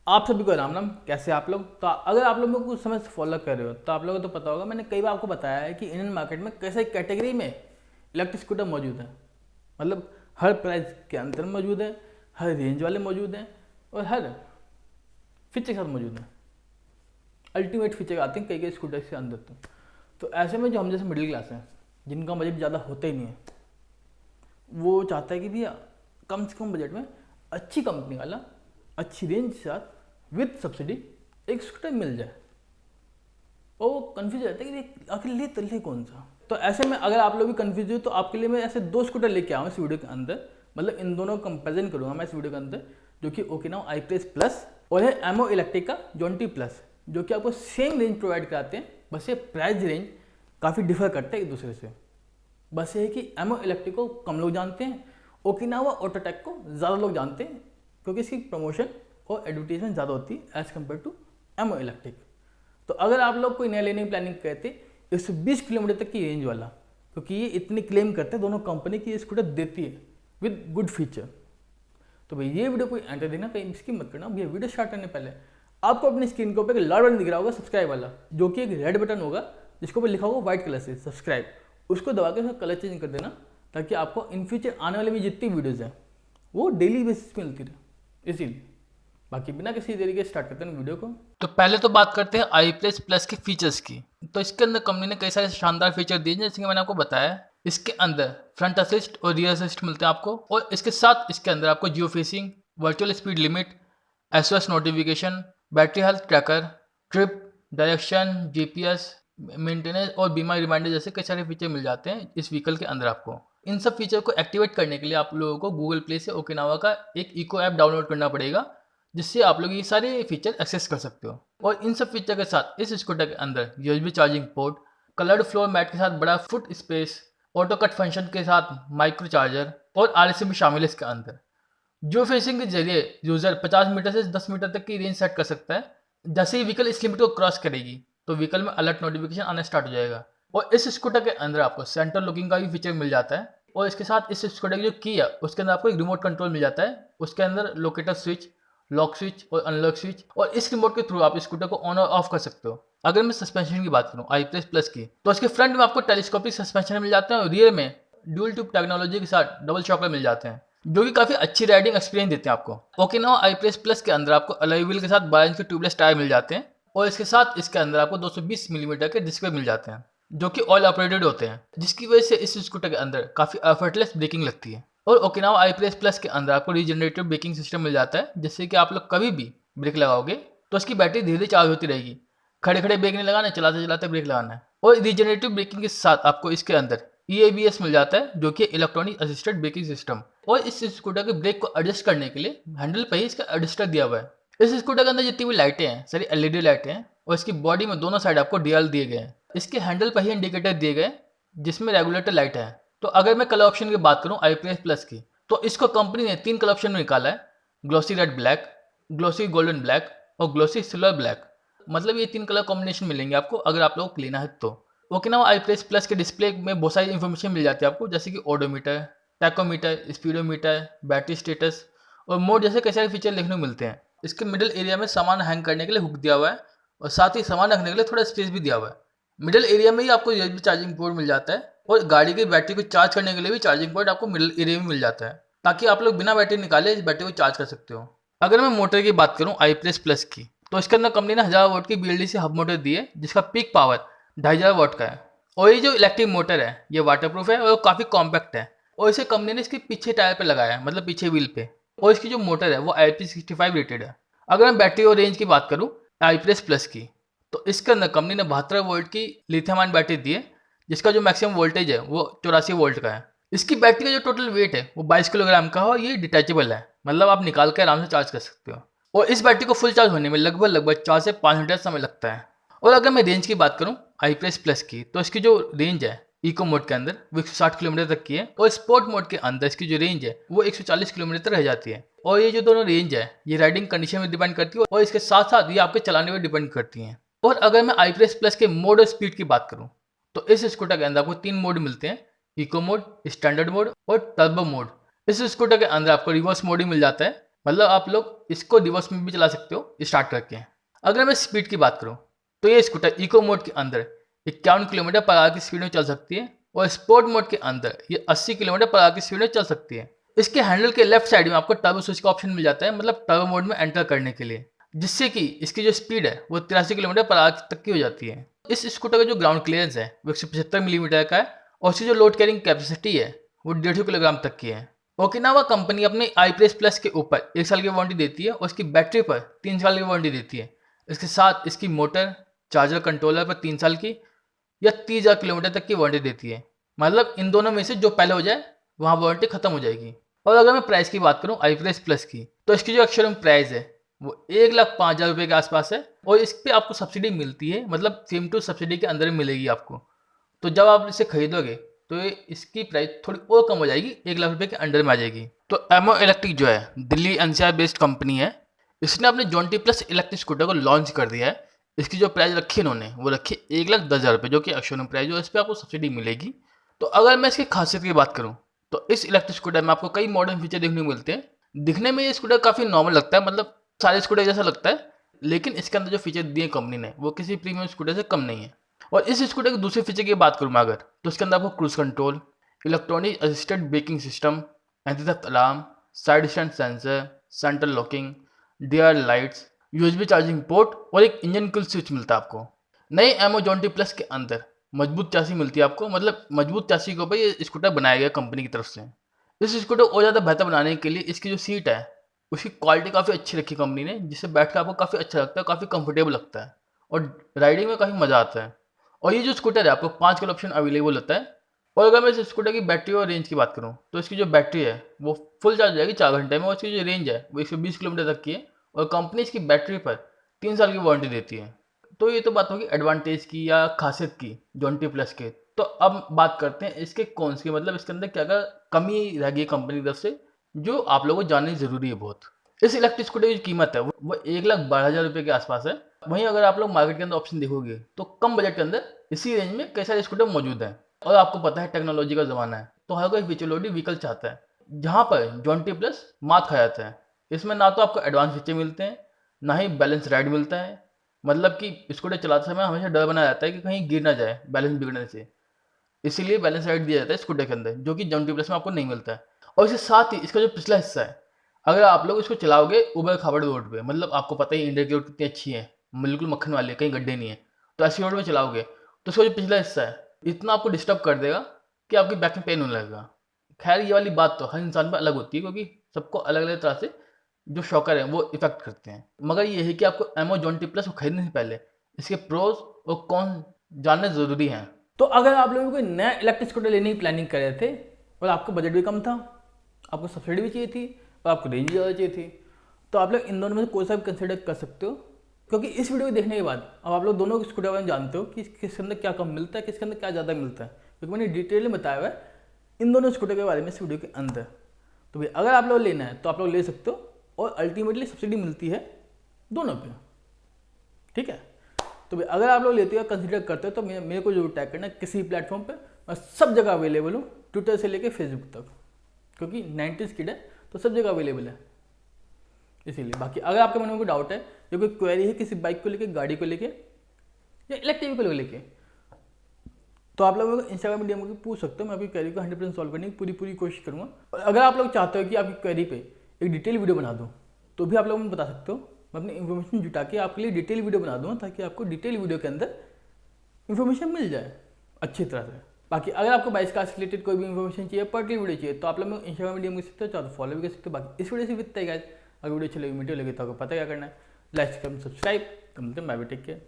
आप सभी को राम राम। कैसे आप लोग? तो अगर आप लोग कुछ समय से फॉलो कर रहे हो तो आप लोगों को तो पता होगा, मैंने कई बार आपको बताया है कि इंडियन मार्केट में कैसे कैटेगरी में इलेक्ट्रिक स्कूटर मौजूद है। मतलब हर प्राइस के अंदर मौजूद है, हर रेंज वाले मौजूद हैं और हर फीचर के साथ मौजूद हैं। अल्टीमेट फीचर आते हैं कई कई स्कूटर के अंदर। तो ऐसे में जो हम जैसे मिडिल क्लास हैं, जिनका बजट ज़्यादा होता ही नहीं है, वो चाहता है कि भैया कम से कम बजट में अच्छी कंपनी वाला, अच्छी रेंज के साथ विद सब्सिडी एक स्कूटर मिल जाए। और वो कन्फ्यूज रहता है कि ये आखिर ले तो ले कौन सा। तो ऐसे में अगर आप लोग भी कन्फ्यूज हो तो आपके लिए मैं ऐसे दो स्कूटर लेके आऊँ इस वीडियो के अंदर। मतलब इन दोनों का कंपेरिजन करूँगा मैं इस वीडियो के अंदर, जो कि ओकिनावा आई-प्रेस प्लस और है एमओ इलेक्ट्रिक का जोंटी प्लस, जो कि आपको सेम रेंज प्रोवाइड कराते हैं। बस ये प्राइस रेंज काफ़ी डिफर करता है एक दूसरे से। बस ये है कि एमओ इलेक्ट्रिक को कम लोग जानते हैं, ओकिनावा ऑटोटेक को ज़्यादा लोग जानते हैं, क्योंकि इसकी प्रमोशन और एडवर्टीजमेंट ज़्यादा होती है as compare to MO electric. तो अगर आप लोग कोई नया लेने की प्लानिंग करते 120 किलोमीटर तक की रेंज वाला, क्योंकि ये इतनी क्लेम करते हैं दोनों कंपनी की, ये स्कूटर देती है विद गुड फीचर। तो भाई ये वीडियो कोई एंटर देना कहीं स्किप मत करना। भैया वीडियो स्टार्ट करने पहले आपको अपनी स्क्रीन के ऊपर एक लाल बटन दिख रहा होगा सब्सक्राइब वाला, जो कि एक रेड बटन होगा जिसके ऊपर लिखा होगा व्हाइट कलर से सब्सक्राइब। उसको दबा के उसका कलर चेंज कर देना, ताकि आपको इन फ्यूचर आने वाली भी जितनी वीडियोज़ हैं वो डेली बेसिस पे मिलती रहे। इसीलिए बाकी बिना किसी देरी के स्टार्ट करते हैं वीडियो को। तो पहले तो बात करते हैं आई प्लस प्लस के फीचर्स की। तो इसके अंदर कंपनी ने कई सारे शानदार फीचर दिए हैं, जैसे कि मैंने आपको बताया। इसके अंदर फ्रंट असिस्ट और रियर असिस्ट मिलते हैं आपको, और इसके साथ इसके अंदर आपको geo fencing, virtual speed limit, SOS notification, battery health tracker, trip, direction, GPS, maintenance और बीमा रिमाइंडर जैसे कई सारे फीचर मिल जाते हैं इस व्हीकल के अंदर आपको। इन सब फीचर को एक्टिवेट करने के लिए आप लोगों को गूगल प्ले से ओकिनावा का एक इको ऐप डाउनलोड करना पड़ेगा, जिससे आप लोग ये सारे फीचर एक्सेस कर सकते हो। और इन सब फीचर के साथ इस स्कूटर के अंदर USB charging port, coloured floor mat के साथ बड़ा foot space, auto cut function के साथ माइक्रो चार्जर और आरएसए भी शामिल है इसके अंदर। जियो फेंसिंग के जरिए यूजर 50 मीटर से 10 मीटर तक की रेंज सेट कर सकता है। जैसे ही व्हीकल इस लिमिट को क्रॉस करेगी तो व्हीकल में अलर्ट नोटिफिकेशन आना स्टार्ट हो जाएगा। और इस स्कूटर के अंदर आपको सेंटर लॉकिंग का भी फीचर मिल जाता है। और इसके साथ इस स्कूटर की जो की है उसके अंदर आपको एक रिमोट कंट्रोल मिल जाता है। उसके अंदर लोकेटर स्विच, लॉक स्विच और अनलॉक स्विच, और इस रिमोट के थ्रू आप स्कूटर को ऑन और ऑफ कर सकते हो। अगर मैं सस्पेंशन की बात करूं आई प्लस प्लस की, तो इसके फ्रंट में आपको टेलीस्कोपिक सस्पेंशन मिल जाते हैं और रियर में ड्यूल ट्यूब टेक्नोलॉजी के साथ डबल शॉकर मिल जाते हैं, जो कि काफी अच्छी राइडिंग एक्सपीरियंस देते हैं आपको। ओकिनावा आई प्लस प्लस के अंदर आपको अलॉय व्हील के साथ 12 इंच के ट्यूबलेस टायर मिल जाते हैं, और इसके साथ इसके अंदर आपको 220 मिलीमीटर के डिस्क ब्रेक मिल जाते हैं, जो कि ऑयल ऑपरेटेड होते हैं, जिसकी वजह से इस स्कूटर के अंदर काफी एफर्टलेस ब्रेकिंग लगती है। और ओकिनावा आई प्लस प्लस के अंदर आपको रीजनरेटिव ब्रेकिंग सिस्टम मिल जाता है, जिससे कि आप लोग कभी भी ब्रेक लगाओगे तो उसकी बैटरी धीरे धीरे चार्ज होती रहेगी। खड़े खड़े ब्रेक नहीं लगाना है, चलाते चलाते ब्रेक लगाना है। और रीजनरेटिव ब्रेकिंग के साथ आपको इसके अंदर EABS मिल जाता है, जो कि इलेक्ट्रॉनिक असिस्टेड ब्रेकिंग सिस्टम। और इस स्कूटर के ब्रेक को एडजस्ट करने के लिए हैंडल पे ही इसका एडजस्टर दिया हुआ है। इस स्कूटर के अंदर जितनी भी लाइटें हैं सारी LED लाइटें हैं, और इसकी बॉडी में दोनों साइड आपको DL दिए गए हैं। इसके हैंडल पर ही इंडिकेटर दिए गए जिसमें रेगुलेटर लाइट है। तो अगर मैं कलर ऑप्शन की बात करूं आई प्लस की, तो इसको कंपनी ने 3 कलर ऑप्शन में निकाला है: glossy red black, glossy golden black और ग्लोसी सिल्वर ब्लैक। मतलब ये 3 कलर कॉम्बिनेशन मिलेंगे आपको अगर आप लोगों को लेना है तो। ओकिनावा आई प्लस के डिस्प्ले में बहुत सारी इन्फॉर्मेशन मिल जाती है आपको, जैसे कि odometer, tachometer, speedometer, battery status और मोड जैसे कई सारे फीचर देखने को मिलते हैं। इसके मिडिल एरिया में सामान हैंग करने के लिए हुक दिया हुआ है, और साथ ही सामान रखने के लिए थोड़ा स्पेस भी दिया हुआ है। मिडिल एरिया में ही आपको यूएसबी चार्जिंग पोर्ट मिल जाता है, और गाड़ी की बैटरी को चार्ज करने के लिए भी चार्जिंग पोर्ट आपको मिडिल एरिया में मिल जाता है, ताकि आप लोग बिना बैटरी निकाले इस बैटरी को चार्ज कर सकते हो। अगर मैं मोटर की बात करूं आई प्लस की, तो इसके अंदर कंपनी ने 1000 वोल्ट की BLDC हब मोटर दी है, जिसका पीक पावर 2500 वोल्ट का है। और ये जो इलेक्ट्रिक मोटर है ये वाटरप्रूफ है और काफ़ी कॉम्पैक्ट है। और इसे कंपनी ने इसके पीछे टायर पे लगाया है, मतलब पीछे व्हील पे। और इसकी जो मोटर है वो IP65 रेटेड है। अगर मैं बैटरी और रेंज की बात करूं आई प्लस की, तो इसके अंदर कंपनी ने 72 वोल्ट की लिथियम आयन बैटरी दी है, जिसका जो मैक्सिमम वोल्टेज है वो 84 वोल्ट का है। इसकी बैटरी का जो टोटल वेट है वो 22 किलोग्राम का है, और ये डिटैचेबल है, मतलब आप निकाल के आराम से चार्ज कर सकते हो। और इस बैटरी को फुल चार्ज होने में लगभग 4 से 5 घंटे समय लगता है। और अगर मैं रेंज की बात करूं आई प्लस की, तो इसकी जो रेंज है इको मोड के अंदर वो 160 किलोमीटर तक की है, और स्पोर्ट मोड के अंदर इसकी जो रेंज है वो 140 किलोमीटर तक रह जाती है। और ये जो दोनों रेंज है ये राइडिंग कंडीशन में डिपेंड करती है, और इसके साथ साथ ये आपके चलाने पर डिपेंड करती हैं। और अगर मैं आई प्लस के मोड और स्पीड की बात करूं, तो इस स्कूटर के अंदर आपको 3 मोड मिलते हैं: इको मोड, स्टैंडर्ड मोड और टर्बो मोड। इस स्कूटर के अंदर आपको रिवर्स मोड ही मिल जाता है, मतलब आप लोग इसको रिवर्स में भी चला सकते हो स्टार्ट करके। अगर मैं स्पीड की बात करूँ तो ये स्कूटर इको मोड के अंदर 51 किलोमीटर पर आवर की स्पीड में चल सकती है और स्पोर्ट मोड के अंदर ये 80 किलोमीटर पर आवर की स्पीड में चल सकती है। इसके हैंडल के लेफ्ट साइड में आपको टर्बो स्विच का ऑप्शन मिल जाता है, मतलब टर्बो मोड में एंटर करने के लिए, जिससे कि इसकी जो स्पीड है वो 83 किलोमीटर पर आवर तक की हो जाती है। इस स्कूटर का जो ग्राउंड क्लियरेंस है वो 175 मिलीमीटर का है और इसकी जो लोड कैरिंग कैपेसिटी है वो 150 किलोग्राम तक की है। ओकिनावा कंपनी अपने iPress प्लस के ऊपर 1 साल की वारंटी देती है और इसकी बैटरी पर 3 साल की वारंटी देती है। इसके साथ इसकी मोटर, चार्जर, कंट्रोलर पर 3 साल की या 30,000 किलोमीटर तक की वारंटी देती है। मतलब इन दोनों में से जो पहले हो जाए वहाँ वारंटी खत्म हो जाएगी। और अगर मैं प्राइस की बात करूँ iPress प्लस की, तो इसकी जो शोरूम प्राइस है वो 1,05,000 रुपये के आसपास है और इस पर आपको सब्सिडी मिलती है, मतलब सेम टू सब्सिडी के अंदर मिलेगी आपको। तो जब आप इसे खरीदोगे तो ये इसकी प्राइस थोड़ी और कम हो जाएगी, 1,00,000 रुपये के अंडर में आ जाएगी। तो एमओ इलेक्ट्रिक जो है दिल्ली एनसीआर बेस्ड कंपनी है, इसने अपने जोंटी प्लस इलेक्ट्रिक स्कूटर को लॉन्च कर दिया है। इसकी जो प्राइस रखी है इन्होंने वो रखी 1,10,000 रुपये, जो कि शोरूम प्राइस जो इस पर आपको सब्सिडी मिलेगी। तो अगर मैं इसकी खासियत की बात करूँ तो इस इलेक्ट्रिक स्कूटर में आपको कई मॉडर्न फीचर देखने को मिलते हैं। दिखने में ये स्कूटर काफ़ी नॉर्मल लगता है, मतलब सारे स्कूटर जैसा लगता है, लेकिन इसके अंदर जो फीचर दिए कंपनी ने वो किसी प्रीमियम स्कूटर से कम नहीं है। और इस स्कूटर के दूसरे फीचर की बात करूँ मैं अगर, तो इसके अंदर आपको cruise control, electronic assisted braking system, anti theft alarm, side stand sensor, central locking, DR lights, USB charging port और एक इंजन किल स्विच मिलता है आपको। नए एमओ जोंटी प्लस के अंदर मजबूत चासी मिलती है आपको, मतलब मजबूत चासी के ऊपर ये स्कूटर बनाया गया कंपनी की तरफ से। इस स्कूटर को और ज़्यादा बेहतर बनाने के लिए इसकी जो सीट है उसकी क्वालिटी काफ़ी अच्छी रखी कंपनी ने, जिससे बैठ कर आपको काफ़ी अच्छा लगता है, काफ़ी कंफर्टेबल लगता है और राइडिंग में काफ़ी मज़ा आता है। और ये जो स्कूटर है आपको 5 कलर ऑप्शन अवेलेबल होता है। और अगर मैं इस स्कूटर की बैटरी और रेंज की बात करूँ तो इसकी जो बैटरी है वो फुल चार्ज हो जाएगी 4 घंटे में और इसकी जो रेंज है वो 120 किलोमीटर तक की है और कंपनी इसकी बैटरी पर 3 साल की वारंटी देती है। तो ये तो बात होगी एडवांटेज की या खासियत की जोंटी प्लस के। तो अब बात करते हैं इसके कॉन्स की, मतलब इसके अंदर क्या क्या कमी रह गई कंपनी की तरफ से जो आप लोगों को जाननी ज़रूरी है बहुत। इस इलेक्ट्रिक स्कूटर की जो कीमत है वो 1,12,000 रुपये के आसपास है। वहीं अगर आप लोग मार्केट के अंदर ऑप्शन देखोगे तो कम बजट के अंदर इसी रेंज में कई सारे स्कूटर मौजूद हैं। और आपको पता है टेक्नोलॉजी का ज़माना है, तो हर कोई फ्यूचर व्हीकल चाहता है, जहाँ पर जोंटी प्लस मात खा जाता है। इसमें ना तो आपको एडवांस फीचर मिलते हैं, ना ही बैलेंस राइड मिलता है, मतलब कि स्कूटर चलाते समय हमेशा डर बना रहता है कि कहीं गिर ना जाए बैलेंस बिगड़ने से। इसीलिए बैलेंस राइड दिया जाता है स्कूटर के अंदर, जो कि जोंटी प्लस में आपको नहीं मिलता है। और इसके साथ ही इसका जो पिछला हिस्सा है, अगर आप लोग इसको चलाओगे उबड़ खाबड़ रोड पे, मतलब आपको पता ही इंडिया की रोड कितनी अच्छी है, बिल्कुल मक्खन वाली है, कहीं गड्ढे नहीं है, तो ऐसी रोड में चलाओगे तो उसका जो पिछला हिस्सा है इतना आपको डिस्टर्ब कर देगा कि आपकी बैक में पेन होने लगेगा। खैर ये वाली बात तो हर इंसान पर अलग होती है, क्योंकि सबको अलग अलग तरह से जो शौकर हैं वो इफेक्ट करते हैं। मगर ये है कि आपको एमओ जोंटी प्लस को खरीदने से पहले इसके प्रोज और कॉन जानने ज़रूरी हैं। तो अगर आप लोगों को नया इलेक्ट्रिक स्कूटर लेने की प्लानिंग कर रहे थे और आपका बजट भी कम था, आपको सब्सिडी भी चाहिए थी और आपको रेंज भी ज़्यादा चाहिए थी, तो आप लोग इन दोनों में से कोई सा भी कंसिडर कर सकते हो। क्योंकि इस वीडियो को देखने के बाद अब आप लोग दोनों के स्कूटर में जानते हो कि किसके अंदर क्या कम मिलता है, किसके अंदर क्या ज़्यादा मिलता है, क्योंकि मैंने डिटेल में बताया हुआ है इन दोनों स्कूटर के बारे में इस वीडियो के अंदर। तो भाई अगर आप लोग लेना है तो आप लोग ले सकते हो और अल्टीमेटली सब्सिडी मिलती है दोनों पे, ठीक है। तो भाई अगर आप लोग लेते हो कंसिडर करते हो तो मेरे को जरूर टैग करना किसी प्लेटफॉर्म पे, मैं सब जगह अवेलेबल हूँ, ट्विटर से लेके फेसबुक तक, क्योंकि 90s किड है तो सब जगह अवेलेबल है इसीलिए। बाकी अगर आपके मन में कोई डाउट है या कोई क्वेरी है किसी बाइक को लेके, गाड़ी को लेके या इलेक्ट्रिक को लेके, तो आप लोगों को इंस्टाग्राम में डीएम करके पूछ सकते हो। मैं आपकी क्वेरी को 100% सॉल्व करने की पूरी कोशिश करूँगा। और अगर आप लोग चाहते हो कि आपकी क्वेरी पे एक डिटेल वीडियो बना दूँ तो भी आप लोगों को बता सकते हो। मैं अपनी इन्फॉर्मेशन जुटा के आपके लिए डिटेल वीडियो बना दूँगा, ताकि आपको डिटेल वीडियो के अंदर इन्फॉर्मेशन मिल जाए अच्छी तरह से। बाकी अगर आपको बाइक कार से रिलेटेड कोई भी इन्फॉर्मेशन चाहिए, पर्टिकुलर वीडियो चाहिए, तो आप लोग इंस्टाग्राम में डीएम कर सकते हो, चाहे तो फॉलो भी कर सकते हो। बाकी इस वीडियो से वित्ता है गाइस, अगर वीडियो अच्छी लगी वीडियो लगे तो आपको पता क्या करना है, लाइक कमेंट सब्सक्राइब। तो मिलते हैं, बाय बाय, टेक केयर।